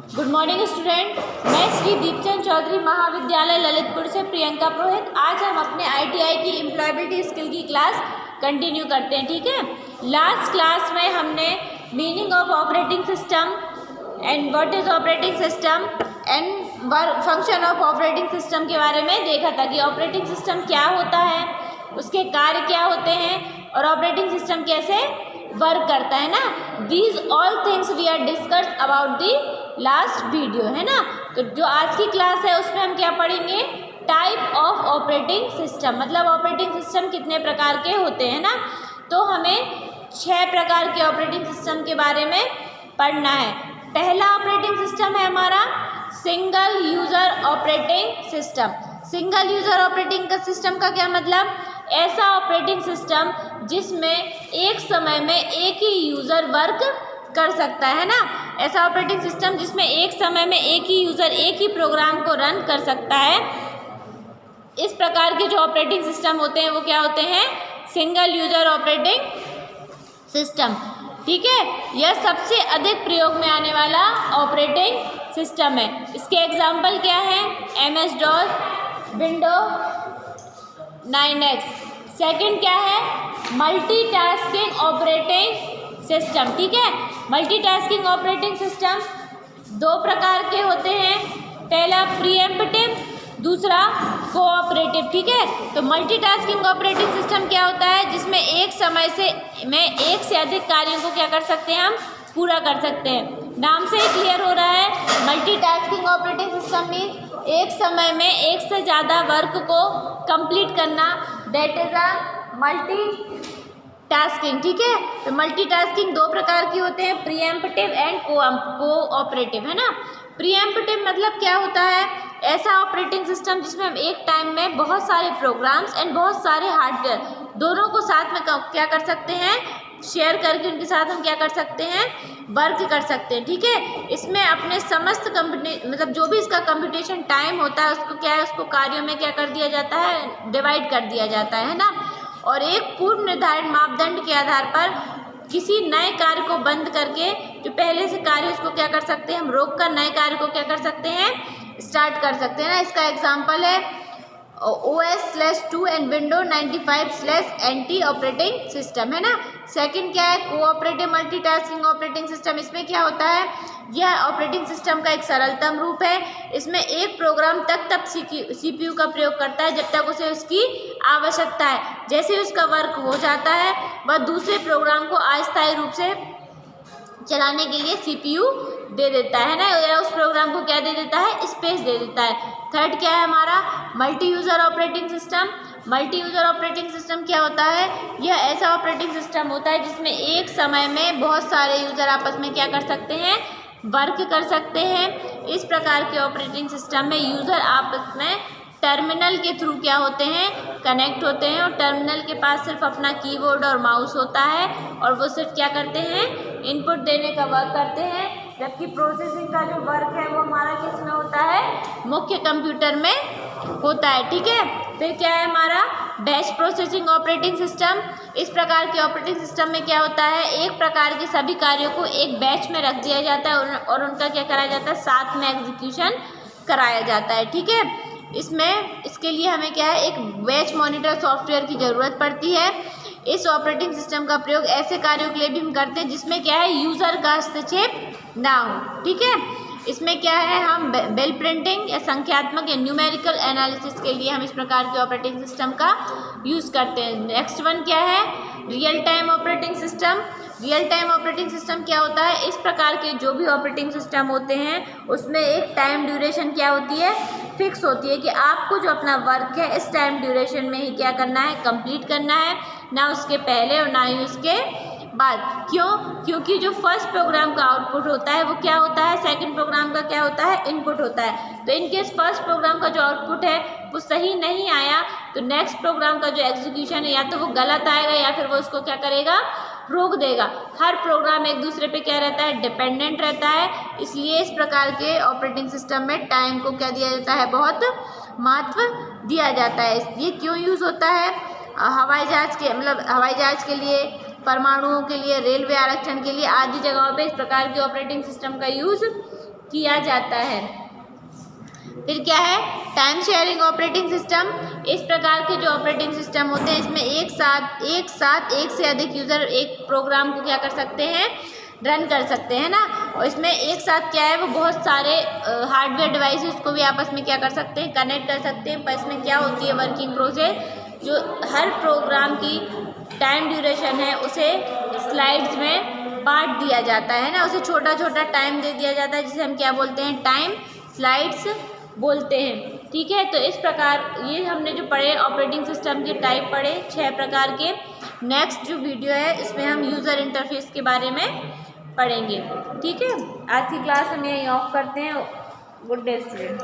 Good morning student. मैं श्री दीपचंद चौधरी महाविद्यालय ललितपुर से प्रियंका पुरोहित। आज हम अपने ITI की एम्प्लॉयबिलिटी स्किल की क्लास कंटिन्यू करते हैं। ठीक है, लास्ट क्लास में हमने meaning of operating system and what is operating system and function of operating system के बारे में देखा था कि ऑपरेटिंग सिस्टम क्या होता है, उसके कार्य क्या होते हैं और ऑपरेटिंग सिस्टम कैसे वर्क करता है ना। These all things we are discuss about the last video, है ना। तो जो आज की क्लास है उसमें हम क्या पढ़ेंगे, टाइप ऑफ ऑपरेटिंग सिस्टम, मतलब ऑपरेटिंग सिस्टम कितने प्रकार के होते हैं ना। तो हमें 6 प्रकार के ऑपरेटिंग सिस्टम के बारे में पढ़ना है। पहला ऑपरेटिंग सिस्टम है हमारा single user operating system. Single user operating का सिस्टम का क्या मतलब, ऐसा ऑपरेटिंग सिस्टम जिसमें एक समय में एक ही यूज़र वर्क कर सकता है ना। ऐसा ऑपरेटिंग सिस्टम जिसमें एक समय में एक ही यूज़र एक ही प्रोग्राम को रन कर सकता है। इस प्रकार के जो ऑपरेटिंग सिस्टम होते हैं वो क्या होते हैं, सिंगल यूज़र ऑपरेटिंग सिस्टम। ठीक है, यह सबसे अधिक प्रयोग में आने वाला ऑपरेटिंग सिस्टम है। इसके एग्जाम्पल क्या है, MS-DOS, विंडो 9X। सेकंड क्या है, मल्टीटास्किंग ऑपरेटिंग सिस्टम। ठीक है, मल्टीटास्किंग ऑपरेटिंग सिस्टम 2 प्रकार के होते हैं, पहला प्रीएम्प्टिव, दूसरा कोऑपरेटिव। ठीक है, तो मल्टीटास्किंग ऑपरेटिंग सिस्टम क्या होता है, जिसमें एक समय में एक से अधिक कार्यों को क्या कर सकते हैं, हम पूरा कर सकते हैं। नाम से ही क्लियर हो रहा है, मल्टीटास्किंग ऑपरेटिंग सिस्टम मीन्स एक समय में एक से ज़्यादा वर्क को कंप्लीट करना, दैट इज अ मल्टीटास्किंग। ठीक है, तो मल्टीटास्किंग 2 प्रकार की होते हैं, प्रीएम्प्टिव एंड कोऑपरेटिव, है ना। प्रीएम्प्टिव मतलब क्या होता है, ऐसा ऑपरेटिंग सिस्टम जिसमें हम एक टाइम में बहुत सारे प्रोग्राम्स एंड बहुत सारे हार्डवेयर दोनों को साथ में क्या कर सकते हैं, शेयर करके उनके साथ हम क्या कर सकते हैं, वर्क कर सकते हैं। ठीक है, इसमें अपने समस्त मतलब जो भी इसका कंप्यूटेशन टाइम होता है उसको क्या है, उसको कार्यों में क्या कर दिया जाता है, डिवाइड कर दिया जाता है ना। और एक पूर्व निर्धारित मापदंड के आधार पर किसी नए कार्य को बंद करके जो पहले से कार्य उसको क्या कर सकते हैं, हम रोक कर नए कार्य को क्या कर सकते हैं, स्टार्ट कर सकते हैं ना। इसका एग्जाम्पल है OS/2 and window 95/NT operating system, है ना। सेकंड क्या है, कोऑपरेटिव मल्टीटास्किंग ऑपरेटिंग सिस्टम। इसमें क्या होता है, यह ऑपरेटिंग सिस्टम का एक सरलतम रूप है। इसमें एक प्रोग्राम तब CPU का प्रयोग करता है जब तक उसे उसकी आवश्यकता है। जैसे ही उसका वर्क हो जाता है वह दूसरे प्रोग्राम को अस्थायी रूप से चलाने के लिए CPU दे देता है ना, या उस प्रोग्राम को क्या दे देता है, स्पेस दे देता है। थर्ड क्या है हमारा, multi user operating system. Multi user operating system क्या होता है, यह ऐसा ऑपरेटिंग सिस्टम होता है जिसमें एक समय में बहुत सारे यूज़र आपस में क्या कर सकते हैं, वर्क कर सकते हैं। इस प्रकार के ऑपरेटिंग सिस्टम में यूज़र आपस में टर्मिनल के थ्रू क्या होते हैं, कनेक्ट होते हैं, और टर्मिनल के पास सिर्फ अपना कीबोर्ड और माउस होता है और वो सिर्फ क्या करते हैं, इनपुट देने का वर्क करते हैं। जबकि प्रोसेसिंग का जो वर्क है वो हमारा किस में होता है, मुख्य कंप्यूटर में होता है। ठीक है, फिर क्या है हमारा बैच प्रोसेसिंग ऑपरेटिंग सिस्टम। इस प्रकार के ऑपरेटिंग सिस्टम में क्या होता है, एक प्रकार के सभी कार्यों को एक बैच में रख दिया जाता है और उनका क्या कराया जाता है, साथ में एग्जीक्यूशन कराया जाता है। ठीक है, इसके लिए हमें क्या है, एक बैच मॉनिटर सॉफ्टवेयर की ज़रूरत पड़ती है। इस ऑपरेटिंग सिस्टम का प्रयोग ऐसे कार्यों के लिए भी हम करते हैं जिसमें क्या है, यूज़र का हस्तक्षेप ना हो। ठीक है, इसमें क्या है, हम बेल प्रिंटिंग या संख्यात्मक या न्यूमेरिकल एनालिसिस के लिए हम इस प्रकार के ऑपरेटिंग सिस्टम का यूज़ करते हैं। नेक्स्ट वन क्या है, real time operating system. Real time operating system क्या होता है, इस प्रकार के जो भी ऑपरेटिंग सिस्टम होते हैं उसमें एक टाइम ड्यूरेशन क्या होती है, फिक्स होती है कि आपको जो अपना वर्क है इस टाइम ड्यूरेशन में ही क्या करना है, कंप्लीट करना है, ना उसके पहले और ना ही उसके बाद। क्यों, क्योंकि जो फर्स्ट प्रोग्राम का आउटपुट होता है वो क्या होता है, सेकंड प्रोग्राम का क्या होता है, इनपुट होता है। तो इनकेस फर्स्ट प्रोग्राम का जो आउटपुट है वो सही नहीं आया तो नेक्स्ट प्रोग्राम का जो एग्जीक्यूशन है या तो वो गलत आएगा या फिर वो उसको क्या करेगा, रोक देगा। हर प्रोग्राम एक दूसरे पे क्या रहता है, डिपेंडेंट रहता है। इसलिए इस प्रकार के ऑपरेटिंग सिस्टम में टाइम को क्या दिया जाता है, बहुत महत्व दिया जाता है। ये क्यों यूज़ होता है, हवाई जहाज़ के लिए, परमाणुओं के लिए, रेलवे आरक्षण के लिए आदि जगहों पे इस प्रकार के ऑपरेटिंग सिस्टम का यूज़ किया जाता है। फिर क्या है, टाइम शेयरिंग ऑपरेटिंग सिस्टम। इस प्रकार के जो ऑपरेटिंग सिस्टम होते हैं इसमें एक साथ एक से अधिक यूज़र एक प्रोग्राम को क्या कर सकते हैं, रन कर सकते हैं ना। और इसमें एक साथ क्या है, वो बहुत सारे हार्डवेयर डिवाइसेस को भी आपस में क्या कर सकते हैं, कनेक्ट कर सकते हैं। पर इसमें क्या होती है वर्किंग प्रोसेस, जो हर प्रोग्राम की टाइम ड्यूरेशन है उसे स्लाइड्स में बांट दिया जाता है ना, उसे छोटा छोटा टाइम दे दिया जाता है, जिसे हम क्या बोलते हैं, टाइम स्लाइड्स बोलते हैं। ठीक है, तो इस प्रकार ये हमने जो पढ़े ऑपरेटिंग सिस्टम के टाइप पढ़े 6 प्रकार के। नेक्स्ट जो वीडियो है इसमें हम यूज़र इंटरफेस के बारे में पढ़ेंगे। ठीक है, आज की क्लास हम यहीं ऑफ करते हैं। Good day student.